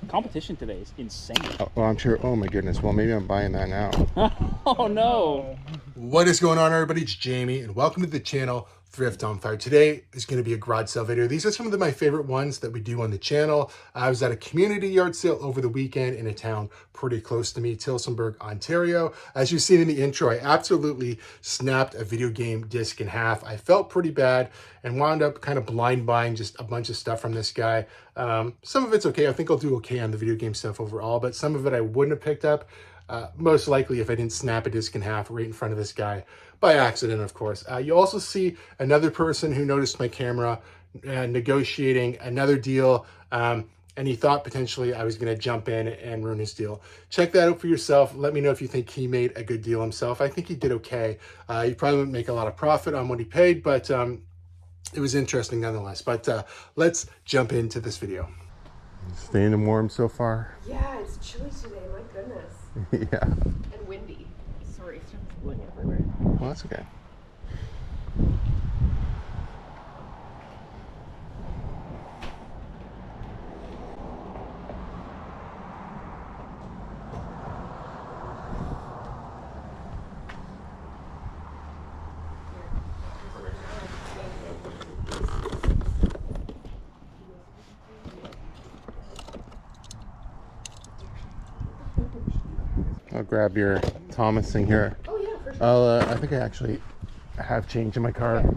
Competition today is insane. Oh, well, I'm sure. Oh my goodness. Well, maybe I'm buying that now. Oh no. What is going on, everybody? It's Jamie, and welcome to the channel Thrift-Onfire. Today is going to be a garage sale video. These are some of my favorite ones that we do on the channel. I was at a community yard sale over the weekend in a town pretty close to me, Tilsonburg, Ontario. As you've seen in the intro, I absolutely snapped a video game disc in half. I felt pretty bad and wound up kind of blind buying just a bunch of stuff from this guy. Some of it's okay. I think I'll do okay on the video game stuff overall, but some of it I wouldn't have picked up. Most likely if I didn't snap a disc in half right in front of this guy by accident, of course. You also see another person who noticed my camera negotiating another deal, and he thought potentially I was going to jump in and ruin his deal. Check that out for yourself. Let me know if you think he made a good deal himself. I think he did okay. He probably wouldn't make a lot of profit on what he paid, but it was interesting nonetheless. But let's jump into this video. Staying warm so far. Yeah, it's chilly today, my goodness. Yeah. And windy. Sorry, stuff's blowing everywhere. Well, that's okay. I'll grab your Thomas thing here. Oh yeah, for sure. I think I actually have change in my car. Okay,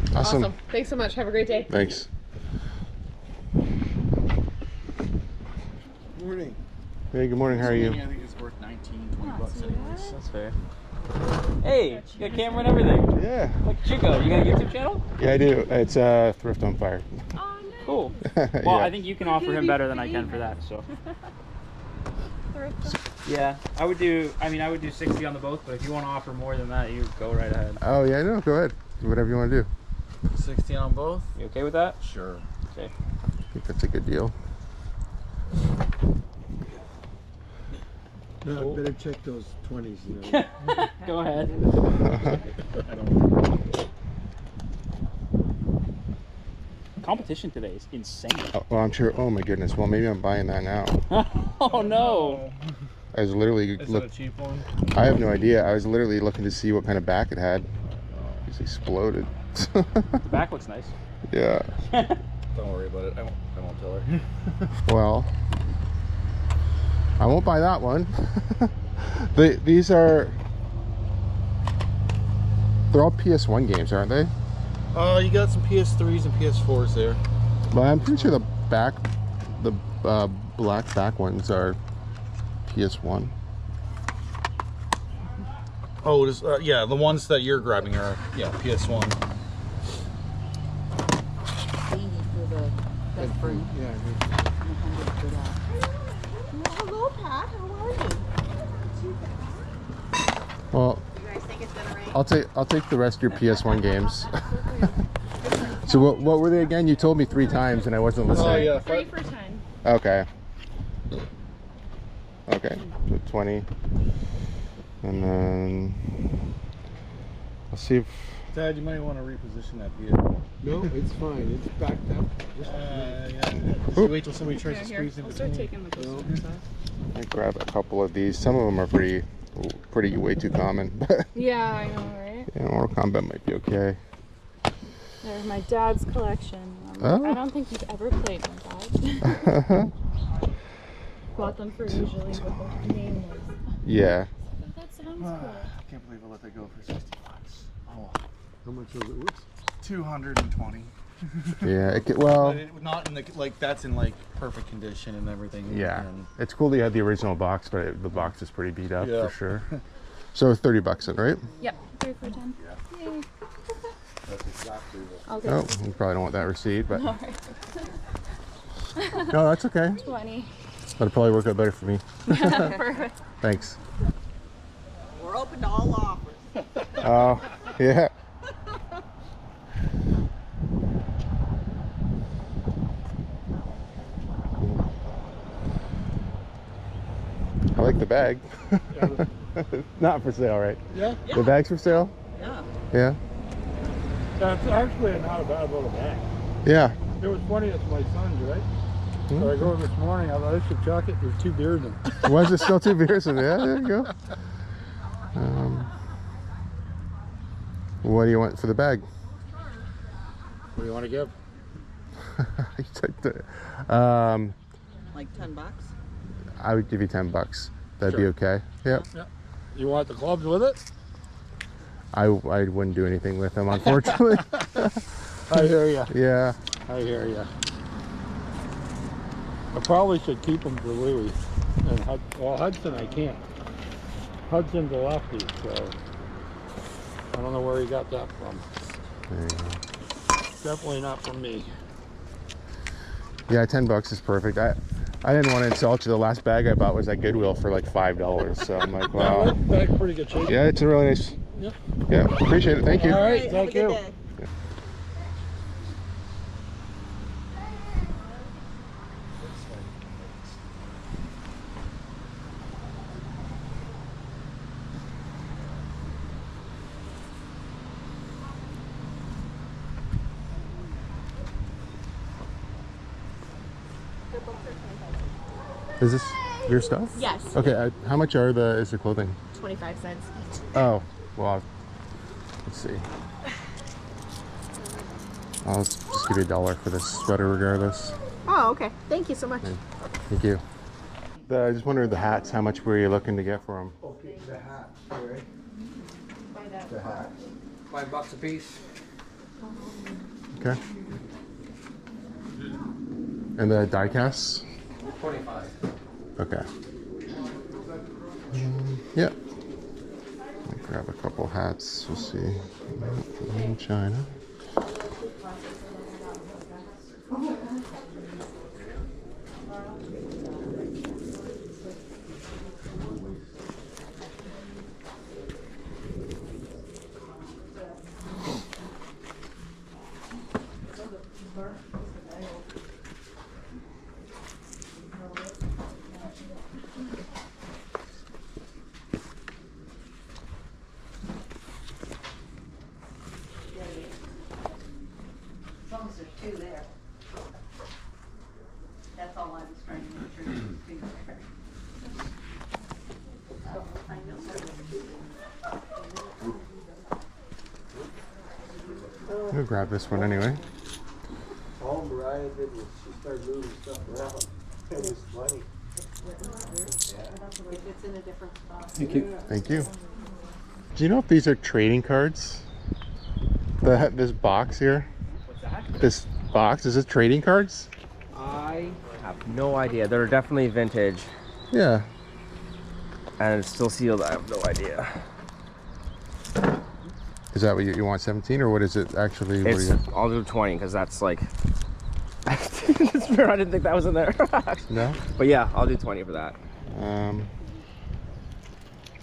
sounds good. Awesome. Thanks so much. Have a great day. Thanks. Morning. Hey, good morning. How are you? I think it's worth 19-20 bucks anyways. That's fair. Hey, you got a camera and everything. Yeah. Look at you go. You got a YouTube channel? Yeah, I do. It's Thrift-Onfire. Oh, no. Cool. Well, Yeah. I think you can offer him better than I can for that, so. Yeah, I would do 60 on the both, but if you want to offer more than that, you go right ahead. Oh, yeah, no, go ahead. Do whatever you want to do. 60 on both? You okay with that? Sure. Okay. I think that's a good deal. No, Cool. better check those 20s. You know. Go ahead. I don't. Competition today is insane. Oh, well, I'm sure. Oh my goodness. Well, maybe I'm buying that now. Oh no. I was literally Is that a cheap one? I have no idea. I was literally looking to see what kind of back it had. It's exploded. The back looks nice. Yeah. Don't worry about it. I won't tell her. Well, I won't buy that one. These are. They're all PS1 games, aren't they? You got some PS3s and PS4s there. But I'm pretty sure the black back ones are PS1. Oh, it is, yeah, the ones that you're grabbing are, yeah, PS1. Yeah, Hello, Pat. How are you? Well, You guys think it's gonna rain? I'll take the rest of your PS1 games. So what were they again? You told me 3 times and I wasn't listening. Oh, yeah. 3 for 10. Okay. Okay. So 20. And then I'll see if Dad, you might want to reposition that vehicle. no, it's fine. It's backed up. Just Yeah. Just wait till somebody tries to squeeze in I'll start between. taking the customer side. I grab a couple of these. Some of them are pretty way too common. But Yeah, I know, right? yeah, Mortal Kombat might be okay. They're my dad's collection. Oh. I don't think you've ever played my dad. Bought them for usually with the name was. Yeah. That sounds I cool. can't believe I let that go for 60 bucks. Oh, how much was it? Whoops. 220. Yeah. Well. But it, not in the, like, that's in like perfect condition and everything. Yeah. And It's cool they had the original box, but the box is pretty beat up Yeah. for sure. So 30 bucks then, right? Yep, 3 for 10. Yay. that's exactly what. I'll take Oh, you probably don't want that receipt, but All right. no, that's okay. 20. That'll probably work out better for me. Perfect. Thanks. We're open to all offers. Oh, yeah. I like the bag. Not for sale, right? Yeah. The bag's for sale? Yeah. Yeah? That's actually not a bad little bag. Yeah. It was funny, it's my son's, right? Hmm. So I go this morning, I thought I should chuck it, there's 2 beers in it. Was it still 2 beers in there? Yeah, there you go. What do you want for the bag? What do you want to give? You took the, Like $10. I would give you $10. That'd be Sure. okay. Yep. Yeah. You want the clubs with it? I wouldn't do anything with them, unfortunately. I hear you. Yeah. I hear you. I probably should keep them for Louis. And well, Hudson I can't. Hudson's a lefty, so I don't know where he got that from. There you go. Definitely not from me. Yeah, $10 is perfect. I didn't want to insult you. The last bag I bought was at Goodwill for like $5. So I'm like, wow. That bag's pretty good shape. Yeah, it's a really nice. Yep. Yeah, appreciate it. Thank you. All right, Have a thank good you. day. Is this your stuff? Yes. Okay. How much is the clothing? 25 cents each. Oh, well, let's see. I'll just give you $1 for this sweater regardless. Oh, okay. Thank you so much. Thank you. I just wondered the hats, how much were you looking to get for them? Okay, the hats, right? The hats. $5 a piece. Okay. And the die casts? 25. Okay. Yep. I'll grab a couple hats. We'll see. In China. As long as there's 2 there. That's all I was trying to make sure there was 2 there. So, I know. I'll grab this one anyway. All Mariah did was she started moving stuff around. It was funny. If it's in a different spot. Thank you. Thank you. Do you know if these are trading cards? This box here? What's that? This box, is it trading cards? I have no idea. They're definitely vintage Yeah. and it's still sealed. I have no idea. Is that what you want, 17, or what is it actually? What do you, I'll do 20 because that's like. I didn't think that was in there. no? But yeah, I'll do 20 for that.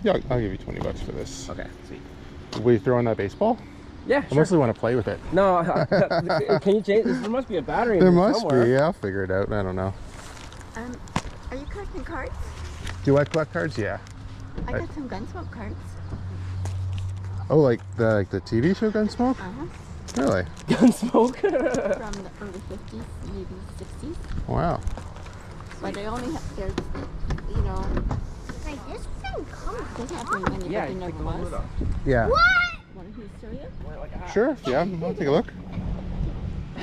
Yeah, I'll give you $20 for this. Okay, sweet. Will you throw in that baseball? Yeah, I sure. mostly want to play with it. No, can you change this? There must be a battery in There here must somewhere. be. Yeah, I'll figure it out. I don't know. Are you collecting cards? Do I collect cards? Yeah. I got some Gunsmoke cards. Oh, like the TV show Gunsmoke? Uh-huh. Really? Gunsmoke. From the early 50s, maybe 60s. Wow. But they only have, there's, you know, like this thing comes. They have them in Yeah, but they you never take the lid was. off. Yeah. Want me to show you? Sure. Yeah, I'll take a look.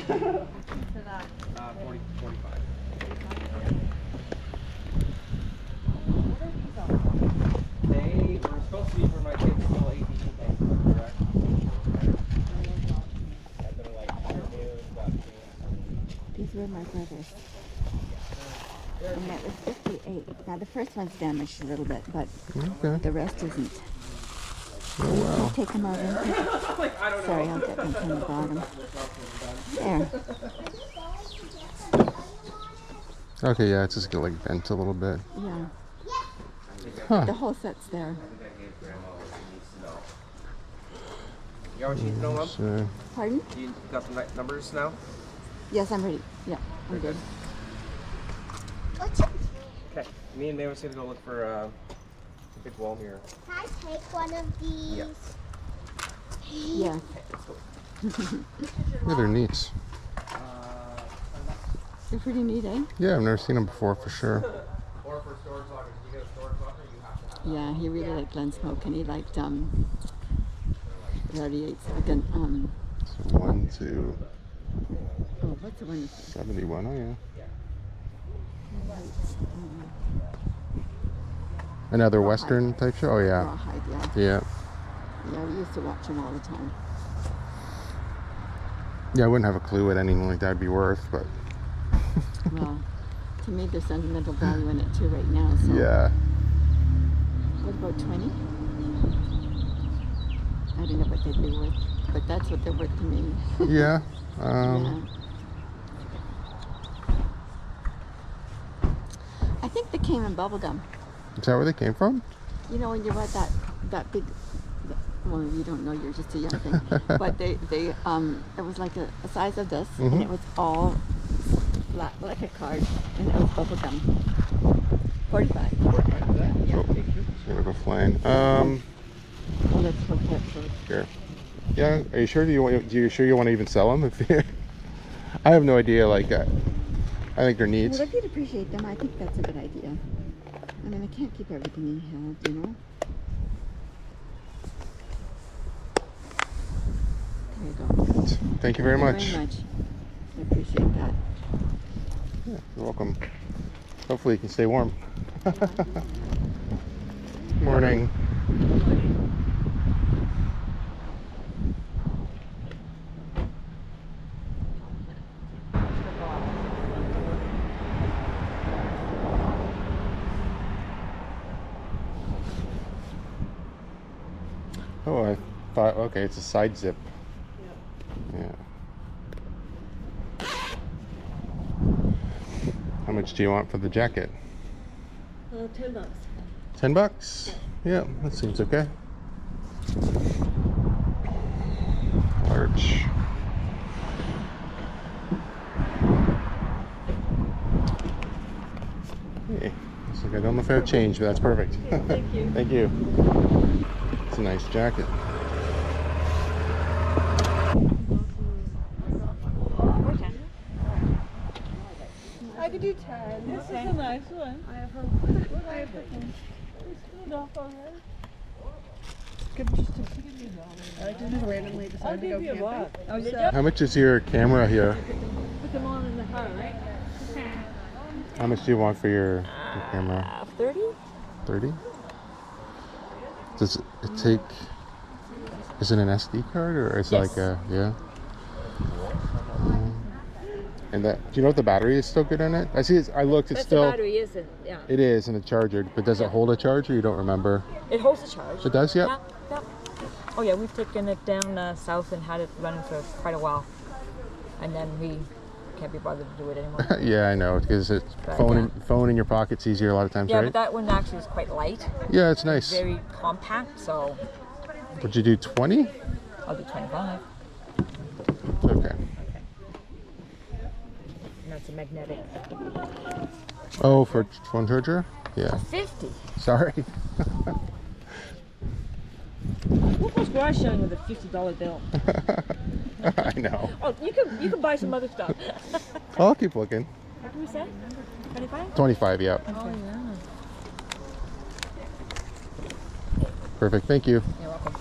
40, 45. They were supposed to be for my kids until 18, correct? These were my brother's. And that was 58. Now the first one's damaged a little bit, but Okay. the rest isn't. Oh, wow. I'll take them out in here. Sorry, I'll get them from the bottom. There. Okay, yeah, it's just gonna like bent a little bit. Yeah. Huh. The whole set's there. You always need to know them? So, Pardon? You got the right numbers now? Yes, I'm ready. Yeah, I'm good. Okay. Me and Mavis gonna go look for big wall mirror. Can I take one of these? Yeah. Yeah. Yeah, they're neat. They're pretty neat, eh? Yeah, I've never seen them before for sure. Or for storage lockers. If you get a storage locker, you have to have that. Yeah, he really liked Gunsmoke, and he liked radiates again. So 1 to Oh, what's the one? 71. Oh yeah. Another Western type show. Oh yeah. Rawhide, yeah. Yeah. Yeah, we used to watch him all the time. Yeah, I wouldn't have a clue what anything like that would be worth, but Well, to me, there's sentimental value in it too right now. So. yeah. What about 20? I don't know what they'd be worth, but that's what they're worth to me. Yeah. Yeah. I think they came in bubble gum. Is that where they came from? You know, when you read that big, well, you don't know, you're just a young thing, but they it was like a size of this, and it was all flat, like a card, and it was bubble gum. 45. Yeah. Sort of a flying. Well, let's look at first. Here. Yeah. Are you sure? Do you sure you want to even sell them? If you, I have no idea. Like, I think they're neat. Well, if you'd appreciate them, I think that's a good idea. I mean, I can't keep everything in hand, you know. There you go. Thank you very much. Thank you very much. I appreciate that. Yeah, you're welcome. Hopefully you can stay warm. Morning. Oh, I thought, okay, it's a side zip. Yeah. How much do you want for the jacket? $10. 10 bucks? Yeah, that seems okay. Large. Hey, looks like I don't know if I have change, but that's perfect. Thank you. Thank you. It's a nice jacket. I could do 10. This is a nice one. I have her. I have her. It's off on her. I just randomly decided to go camping. Oh, did you? How much is your camera here? Put them on in the car, right? How much do you want for your camera? 30? 30? Does it take, is it an SD card or is it like a, yeah? And that, do you know if the battery is still good on it? I see it's, I looked, it's still. The battery isn't, yeah. It is, and it's charged, but does it hold a charge or you don't remember? It holds a charge. It does, yep. Yeah. Oh yeah, we've taken it down south and had it running for quite a while. And then we can't be bothered to do it anymore. Yeah, I know, because it's But, phone in your pocket's easier a lot of times, Yeah, right? but that one actually is quite light. Yeah, it's nice. Very compact, so Would you do 20? I'll do 25. Okay. And that's a magnetic. Oh, for phone charger? Yeah. 50. Sorry. What was garage selling with a $50 bill? I know. Oh, you can buy some other stuff. I'll keep looking. What did we say? 25? 25, yeah. Oh yeah. Perfect, thank you. You're welcome.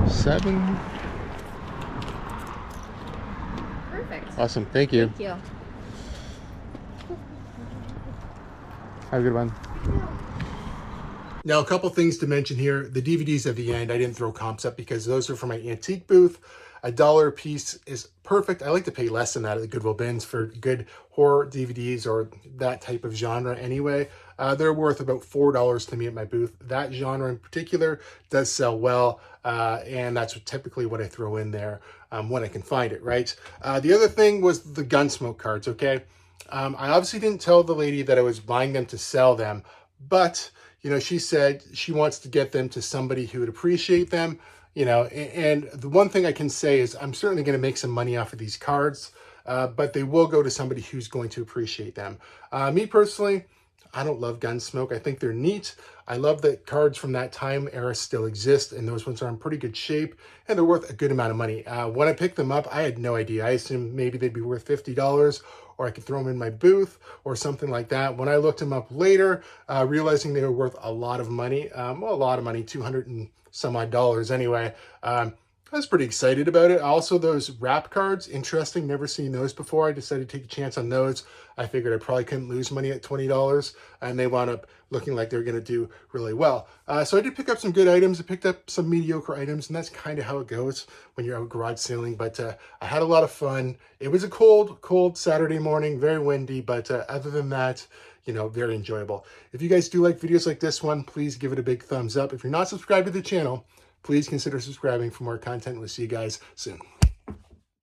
Seven. Perfect. Awesome, thank you. Thank you. Have a good one. Now, a couple things to mention here. The DVDs at the end, I didn't throw comps up because those are for my antique booth. $1 a piece is perfect. I like to pay less than that at the Goodwill bins for good horror DVDs or that type of genre anyway. They're worth about $4 to me at my booth. That genre in particular does sell well, and that's typically what I throw in there when I can find it, right? The other thing was the Gunsmoke cards, okay? I obviously didn't tell the lady that I was buying them to sell them, but you know, she said she wants to get them to somebody who would appreciate them, you know, and the one thing I can say is I'm certainly going to make some money off of these cards, but they will go to somebody who's going to appreciate them. Me personally, I don't love Gunsmoke. I think they're neat. I love that cards from that time era still exist, and those ones are in pretty good shape, and they're worth a good amount of money. When I picked them up, I had no idea. I assumed maybe they'd be worth $50, or I could throw them in my booth or something like that. When I looked them up later, realizing they were worth a lot of money, well, a lot of money, 200 and some odd dollars anyway, I was pretty excited about it. Also, those wrap cards, interesting. Never seen those before. I decided to take a chance on those. I figured I probably couldn't lose money at $20, and they wound up looking like they're going to do really well. So I did pick up some good items. I picked up some mediocre items, and that's kind of how it goes when you're out garage sailing. But I had a lot of fun. It was a cold Saturday morning, very windy, but other than that, you know, very enjoyable. If you guys do like videos like this one, please give it a big thumbs up. If you're not subscribed to the channel, please consider subscribing for more content. We'll see you guys soon.